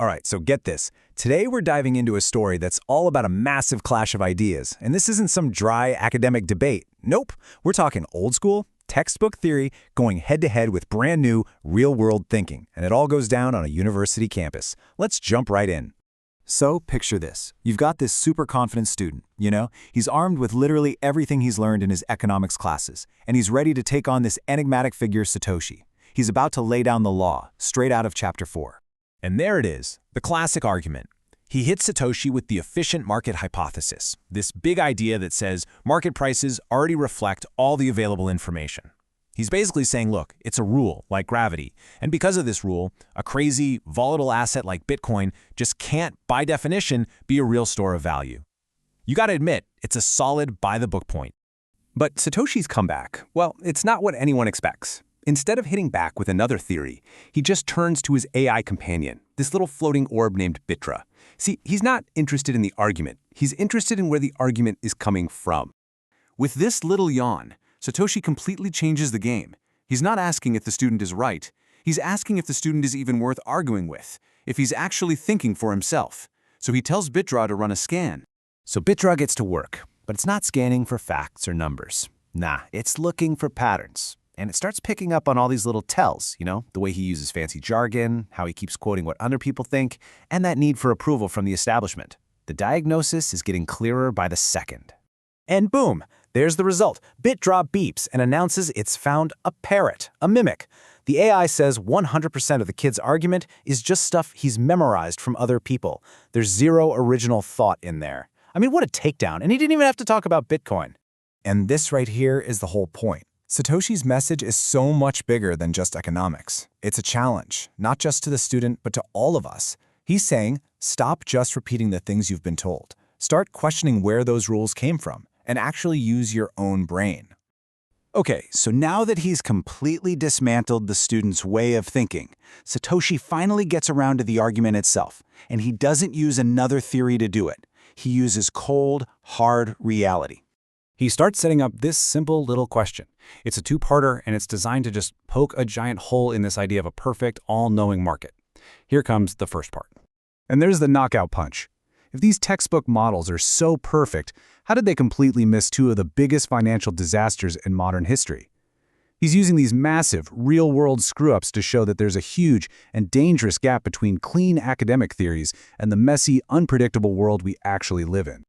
All right, so get this. Today we're diving into a story that's all about a massive clash of ideas, and this isn't some dry academic debate. Nope, we're talking old school, textbook theory going head-to-head with brand new, real-world thinking, and it all goes down on a university campus. Let's jump right in. So, picture this. You've got this super confident student, He's armed with literally everything he's learned in his economics classes, and he's ready to take on this enigmatic figure, Satoshi. He's about to lay down the law, straight out of Chapter 4. And there it is, the classic argument. He hits Satoshi with the efficient market hypothesis, this big idea that says market prices already reflect all the available information. He's basically saying, look, it's a rule, like gravity, and because of this rule, a crazy, volatile asset like Bitcoin just can't, by definition, be a real store of value. You gotta admit, it's a solid by-the-book point. But Satoshi's comeback, well, it's not what anyone expects. Instead of hitting back with another theory, he just turns to his AI companion, this little floating orb named BitDra. See, he's not interested in the argument. He's interested in where the argument is coming from. With this little yawn, Satoshi completely changes the game. He's not asking if the student is right. He's asking if the student is even worth arguing with, if he's actually thinking for himself. So he tells BitDra to run a scan. So BitDra gets to work, but it's not scanning for facts or numbers. Nah, it's looking for patterns. And it starts picking up on all these little tells, the way he uses fancy jargon, how he keeps quoting what other people think, and that need for approval from the establishment. The diagnosis is getting clearer by the second. And boom, there's the result. BitDra beeps and announces it's found a parrot, a mimic. The AI says 100% of the kid's argument is just stuff he's memorized from other people. There's zero original thought in there. I mean, what a takedown, and he didn't even have to talk about Bitcoin. And this right here is the whole point. Satoshi's message is so much bigger than just economics. It's a challenge, not just to the student, but to all of us. He's saying, stop just repeating the things you've been told. Start questioning where those rules came from, and actually use your own brain. Okay, so now that he's completely dismantled the student's way of thinking, Satoshi finally gets around to the argument itself, and he doesn't use another theory to do it. He uses cold, hard reality. He starts setting up this simple little question. It's a two-parter, and it's designed to just poke a giant hole in this idea of a perfect, all-knowing market. Here comes the first part. And there's the knockout punch. If these textbook models are so perfect, how did they completely miss two of the biggest financial disasters in modern history? He's using these massive, real-world screw-ups to show that there's a huge and dangerous gap between clean academic theories and the messy, unpredictable world we actually live in.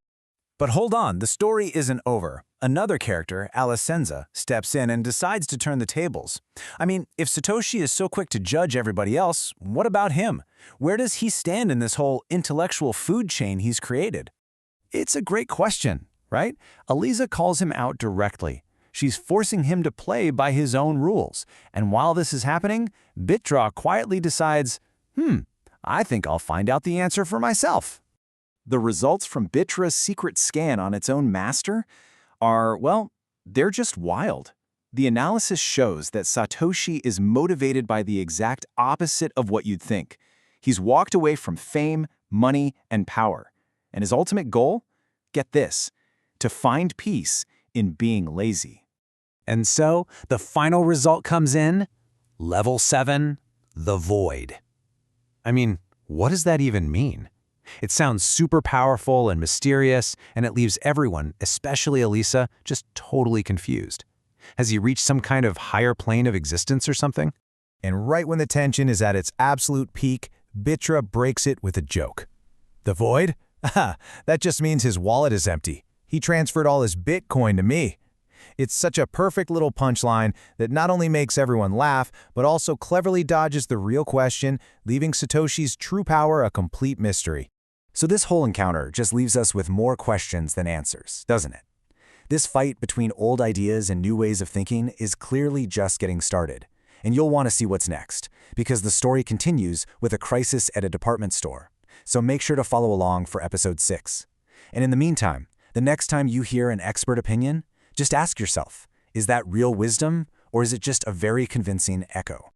But hold on, the story isn't over. Another character, Alicenza, steps in and decides to turn the tables. I mean, if Satoshi is so quick to judge everybody else, what about him? Where does he stand in this whole intellectual food chain he's created? It's a great question, right? Aliza calls him out directly. She's forcing him to play by his own rules. And while this is happening, BitDra quietly decides, I think I'll find out the answer for myself. The results from BitDra's secret scan on its own master are, well, they're just wild. The analysis shows that Satoshi is motivated by the exact opposite of what you'd think. He's walked away from fame, money, and power. And his ultimate goal? Get this, to find peace in being lazy. And so, the final result comes in, Level 7, the void. I mean, what does that even mean? It sounds super powerful and mysterious, and it leaves everyone, especially Elisa, just totally confused. Has he reached some kind of higher plane of existence or something? And right when the tension is at its absolute peak, BitDra breaks it with a joke. The void? Ah, that just means his wallet is empty. He transferred all his Bitcoin to me. It's such a perfect little punchline that not only makes everyone laugh, but also cleverly dodges the real question, leaving Satoshi's true power a complete mystery. So this whole encounter just leaves us with more questions than answers, doesn't it? This fight between old ideas and new ways of thinking is clearly just getting started. And you'll want to see what's next, because the story continues with a crisis at a department store. So make sure to follow along for episode 6. And in the meantime, the next time you hear an expert opinion, just ask yourself, is that real wisdom, or is it just a very convincing echo?